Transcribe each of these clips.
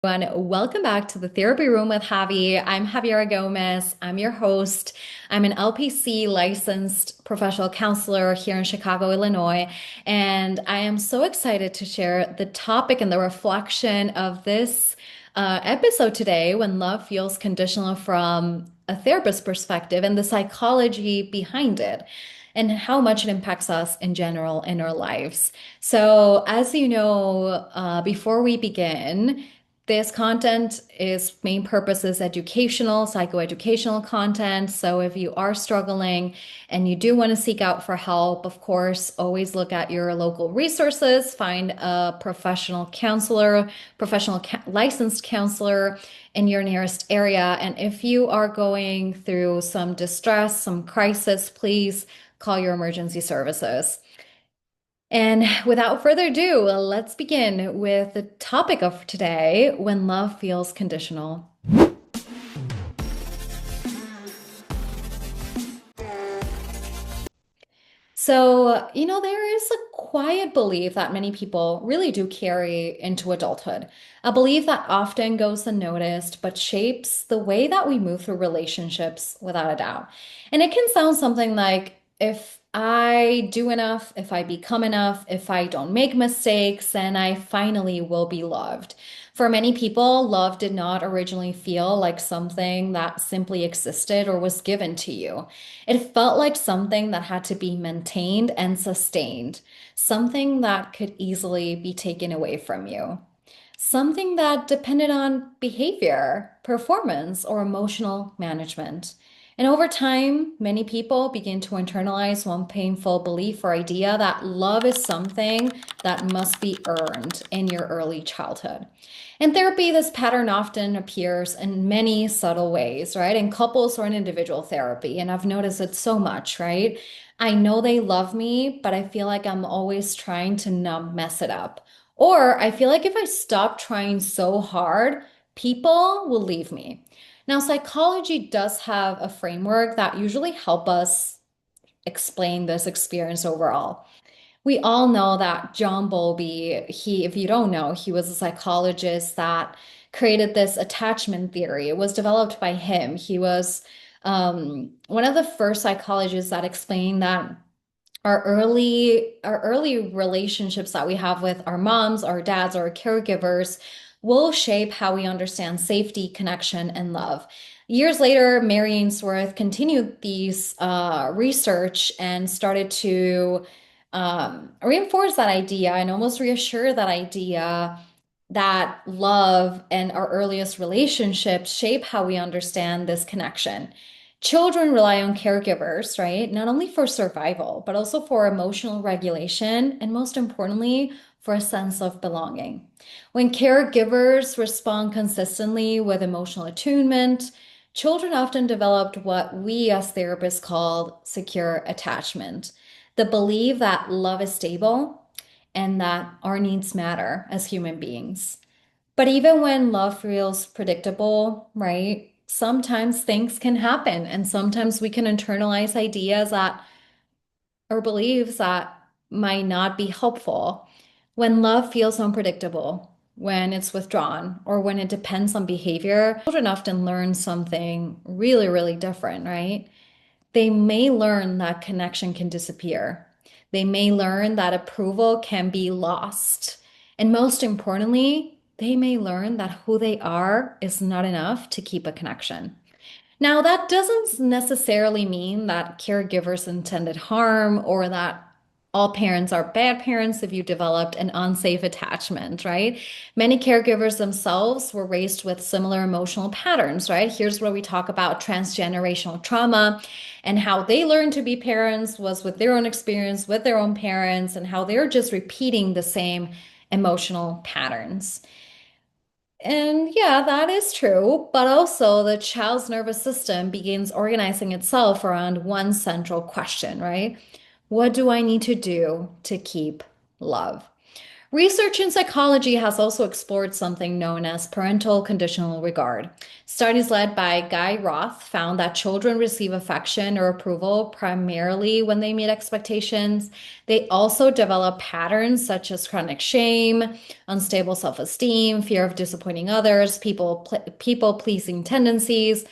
Everyone, welcome back to the Therapy Room with Javi. I'm Javiera Gomez. I'm your host. I'm an LPC licensed professional counselor here in Chicago, Illinois, and I am so excited to share the topic and the reflection of this episode today when love feels conditional from a therapist perspective and the psychology behind it and how much it impacts us in general in our lives. So, as you know, before we begin, this content is main purpose is educational, psychoeducational content. So if you are struggling and you do want to seek out for help, of course, always look at your local resources, find a professional counselor, licensed counselor in your nearest area. And if you are going through some distress, some crisis, please call your emergency services. And without further ado, let's begin with the topic of today, when love feels conditional. There is a quiet belief that many people really do carry into adulthood, a belief that often goes unnoticed, but shapes the way that we move through relationships without a doubt. And it can sound something like, if I do enough, if I become enough, if I don't make mistakes, then I finally will be loved. For many people, love did not originally feel like something that simply existed or was given to you. It felt like something that had to be maintained and sustained, something that could easily be taken away from you, something that depended on behavior, performance, or emotional management. And over time, many people begin to internalize one painful belief or idea that love is something that must be earned in your early childhood. In therapy, this pattern often appears in many subtle ways, right? In couples or in individual therapy. And I've noticed it so much, right? I know they love me, but I feel like I'm always trying to not mess it up. Or I feel like if I stop trying so hard, people will leave me. Now, psychology does have a framework that usually help us explain this experience overall. We all know that John Bowlby, if you don't know, he was a psychologist that created this attachment theory. It was developed by him. He was one of the first psychologists that explained that our early relationships that we have with our moms, our dads, our caregivers will shape how we understand safety, connection, and love. Years later, Mary Ainsworth continued these research and started to reinforce that idea and almost reassure that idea that love and our earliest relationships shape how we understand this connection. Children rely on caregivers, right? Not only for survival, but also for emotional regulation, and most importantly, for a sense of belonging. When caregivers respond consistently with emotional attunement, children often developed what we as therapists call secure attachment, the belief that love is stable and that our needs matter as human beings. But even when love feels predictable, right? Sometimes things can happen, and sometimes we can internalize ideas that or beliefs that might not be helpful. When love feels unpredictable, when it's withdrawn, or when it depends on behavior, children often learn something really, really different, right? They may learn that connection can disappear. They may learn that approval can be lost. And most importantly, they may learn that who they are is not enough to keep a connection. Now, that doesn't necessarily mean that caregivers intended harm or that all parents are bad parents if you developed an unsafe attachment, right? Many caregivers themselves were raised with similar emotional patterns, right? Here's where we talk about transgenerational trauma and how they learned to be parents was with their own experience with their own parents and how they're just repeating the same emotional patterns. And yeah, that is true. But also, the child's nervous system begins organizing itself around one central question, right? What do I need to do to keep love? Research in psychology has also explored something known as parental conditional regard. Studies led by Guy Roth found that children receive affection or approval primarily when they meet expectations. They also develop patterns such as chronic shame, unstable self-esteem, fear of disappointing others, people pleasing tendencies.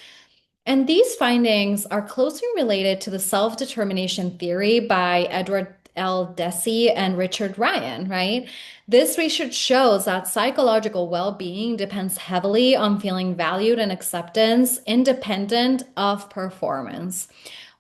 And these findings are closely related to the self-determination theory by Edward L. Deci and Richard Ryan, right? This research shows that psychological well-being depends heavily on feeling valued and acceptance, independent of performance.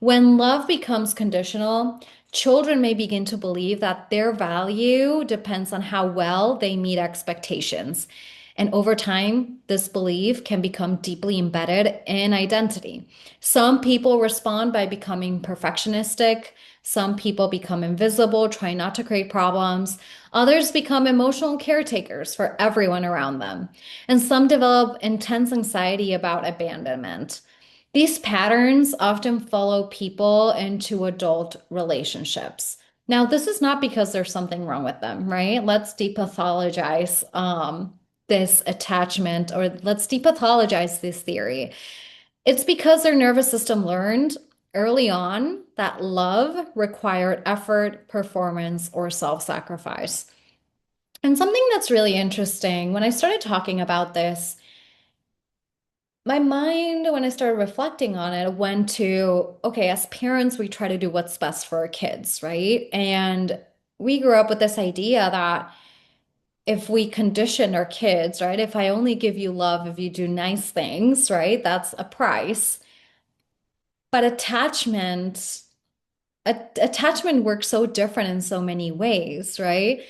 When love becomes conditional, children may begin to believe that their value depends on how well they meet expectations. And over time, this belief can become deeply embedded in identity. Some people respond by becoming perfectionistic. Some people become invisible, trying not to create problems. Others become emotional caretakers for everyone around them. And some develop intense anxiety about abandonment. These patterns often follow people into adult relationships. Now, this is not because there's something wrong with them, right? Let's depathologize this attachment, or let's depathologize this theory. It's because their nervous system learned early on that love required effort, performance, or self-sacrifice. And something that's really interesting, when I started talking about this, my mind, when I started reflecting on it, went to, okay, as parents, we try to do what's best for our kids, right? And we grew up with this idea that if we condition our kids, right? If I only give you love if you do nice things, right? That's a price. But attachment works so different in so many ways, right?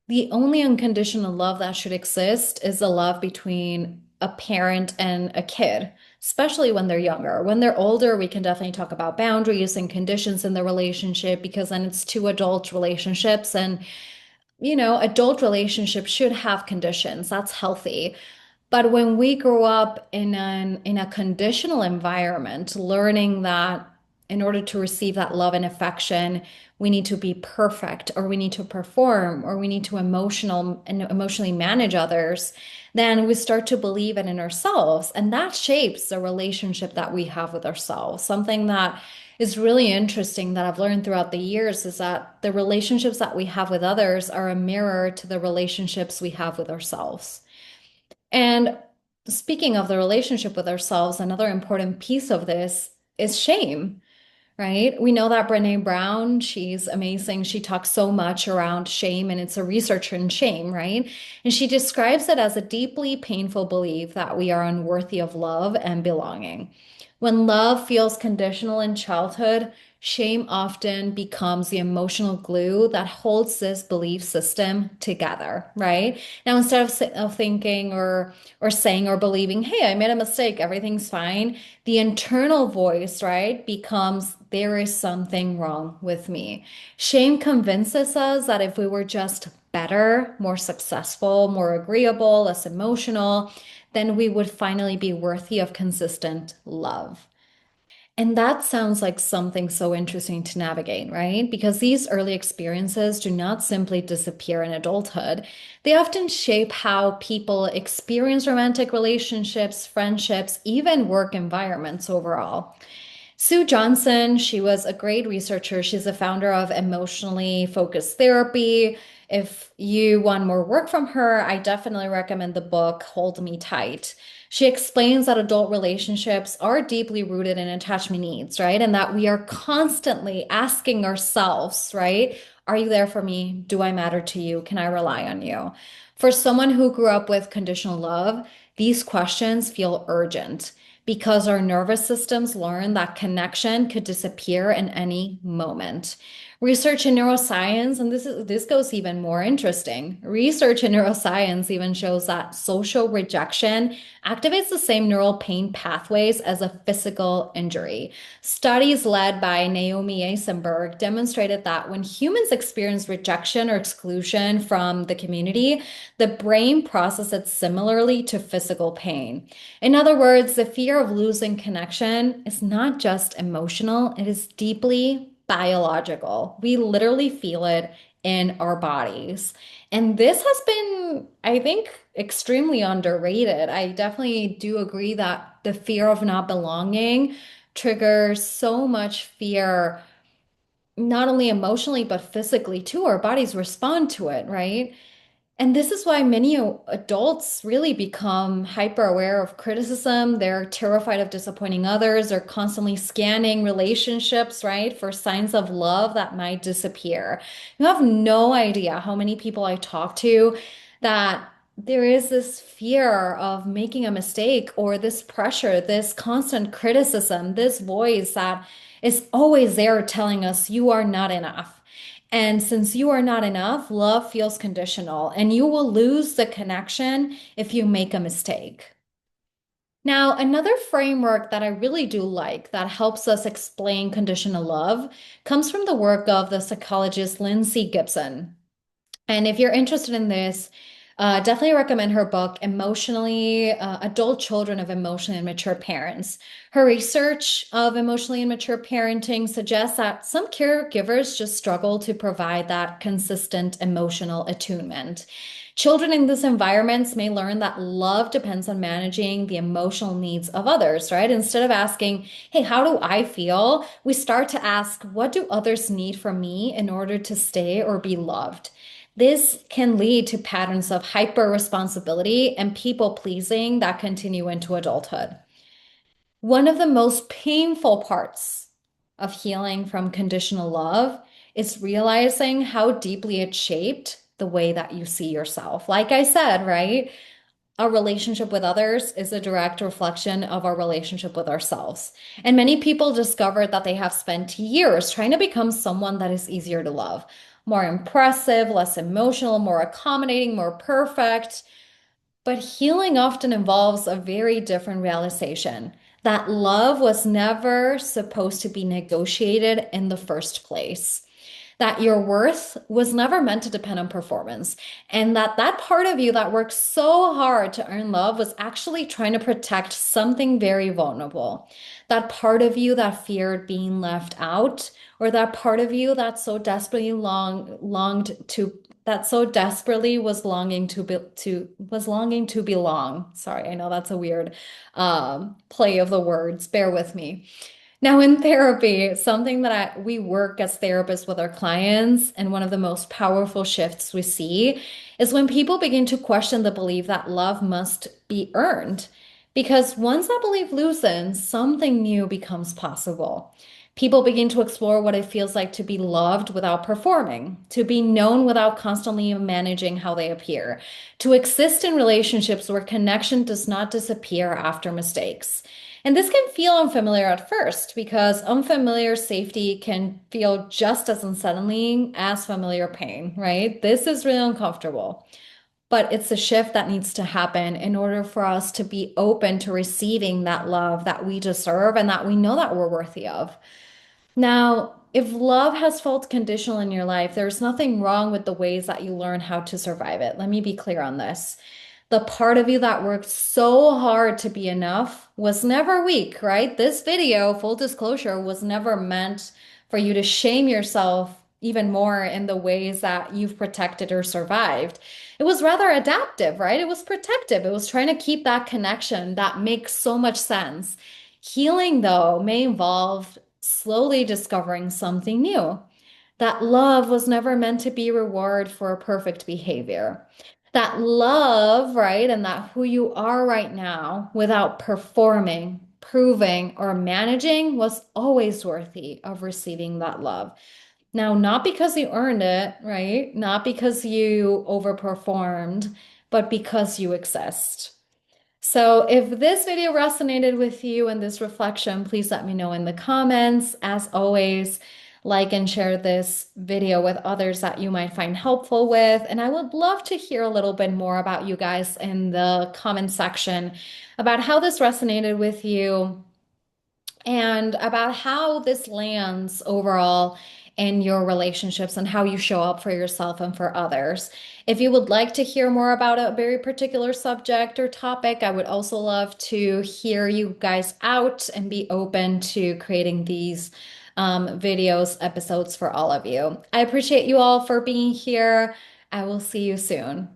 The only unconditional love that should exist is the love between a parent and a kid, especially when they're younger. When they're older, we can definitely talk about boundaries and conditions in the relationship because then it's two adult relationships. And, adult relationships should have conditions. That's healthy. But when we grow up in a conditional environment, learning that in order to receive that love and affection, we need to be perfect, or we need to perform, or we need to emotionally manage others, then we start to believe it in ourselves. And that shapes the relationship that we have with ourselves. Something that is really interesting that I've learned throughout the years is that the relationships that we have with others are a mirror to the relationships we have with ourselves. And speaking of the relationship with ourselves, another important piece of this is shame, right? We know that Brene Brown, she's amazing. She talks so much around shame, and it's a researcher in shame, right? And she describes it as a deeply painful belief that we are unworthy of love and belonging. When love feels conditional in childhood, shame often becomes the emotional glue that holds this belief system together, right? Now, instead of thinking or saying or believing, hey, I made a mistake, everything's fine, the internal voice, right, becomes there is something wrong with me. Shame convinces us that if we were just better, more successful, more agreeable, less emotional, then we would finally be worthy of consistent love. And that sounds like something so interesting to navigate, right? Because these early experiences do not simply disappear in adulthood. They often shape how people experience romantic relationships, friendships, even work environments overall. Sue Johnson, she was a great researcher. She's the founder of emotionally focused therapy. If you want more work from her, I definitely recommend the book Hold Me Tight. She explains that adult relationships are deeply rooted in attachment needs, right? And that we are constantly asking ourselves, right? Are you there for me? Do I matter to you? Can I rely on you? For someone who grew up with conditional love, these questions feel urgent because our nervous systems learn that connection could disappear in any moment. Research in neuroscience, and this goes even more interesting. Research in neuroscience even shows that social rejection activates the same neural pain pathways as a physical injury. Studies led by Naomi Eisenberg demonstrated that when humans experience rejection or exclusion from the community, the brain processes it similarly to physical pain. In other words, the fear of losing connection is not just emotional, it is deeply biological. We literally feel it in our bodies. And this has been, I think, extremely underrated. I definitely do agree that the fear of not belonging triggers so much fear, not only emotionally, but physically too. Our bodies respond to it, right? And this is why many adults really become hyper aware of criticism. They're terrified of disappointing others. They're constantly scanning relationships, right, for signs of love that might disappear. You have no idea how many people I talk to that there is this fear of making a mistake or this pressure, this constant criticism, this voice that is always there telling us you are not enough. And since you are not enough, love feels conditional, and you will lose the connection if you make a mistake. Now, another framework that I really do like that helps us explain conditional love comes from the work of the psychologist Lindsay Gibson. And if you're interested in this, definitely recommend her book, Emotionally Adult Children of Emotionally Immature Parents. Her research of emotionally immature parenting suggests that some caregivers just struggle to provide that consistent emotional attunement. Children in these environments may learn that love depends on managing the emotional needs of others, right? Instead of asking, hey, how do I feel? We start to ask, what do others need from me in order to stay or be loved? This can lead to patterns of hyper responsibility and people pleasing that continue into adulthood. One of the most painful parts of healing from conditional love is realizing how deeply it shaped the way that you see yourself. Like I said, right? Our relationship with others is a direct reflection of our relationship with ourselves. And many people discover that they have spent years trying to become someone that is easier to love, more impressive, less emotional, more accommodating, more perfect. But healing often involves a very different realization that love was never supposed to be negotiated in the first place, that your worth was never meant to depend on performance, and that that part of you that worked so hard to earn love was actually trying to protect something very vulnerable. That part of you that feared being left out, or that part of you that so desperately longed to that so desperately was longing to belong. Sorry, I know that's a weird play of the words. Bear with me. Now, in therapy, something that we work as therapists with our clients, and one of the most powerful shifts we see is when people begin to question the belief that love must be earned. Because once that belief loosens, something new becomes possible. People begin to explore what it feels like to be loved without performing, to be known without constantly managing how they appear, to exist in relationships where connection does not disappear after mistakes. And this can feel unfamiliar at first because unfamiliar safety can feel just as unsettling as familiar pain, right? This is really uncomfortable, but it's a shift that needs to happen in order for us to be open to receiving that love that we deserve and that we know that we're worthy of. Now, if love has felt conditional in your life, there's nothing wrong with the ways that you learn how to survive it. Let me be clear on this. The part of you that worked so hard to be enough was never weak, right? This video, full disclosure, was never meant for you to shame yourself even more in the ways that you've protected or survived. It was rather adaptive, right? It was protective. It was trying to keep that connection that makes so much sense. Healing, though, may involve slowly discovering something new. That love was never meant to be reward for perfect behavior. That love, right, and that who you are right now without performing, proving, or managing was always worthy of receiving that love. Now, not because you earned it, right? Not because you overperformed, but because you exist. So if this video resonated with you and this reflection, please let me know in the comments. As always, like and share this video with others that you might find helpful with. And I would love to hear a little bit more about you guys in the comment section about how this resonated with you and about how this lands overall in your relationships and how you show up for yourself and for others. If you would like to hear more about a very particular subject or topic, I would also love to hear you guys out and be open to creating these videos, episodes for all of you. I appreciate you all for being here. I will see you soon.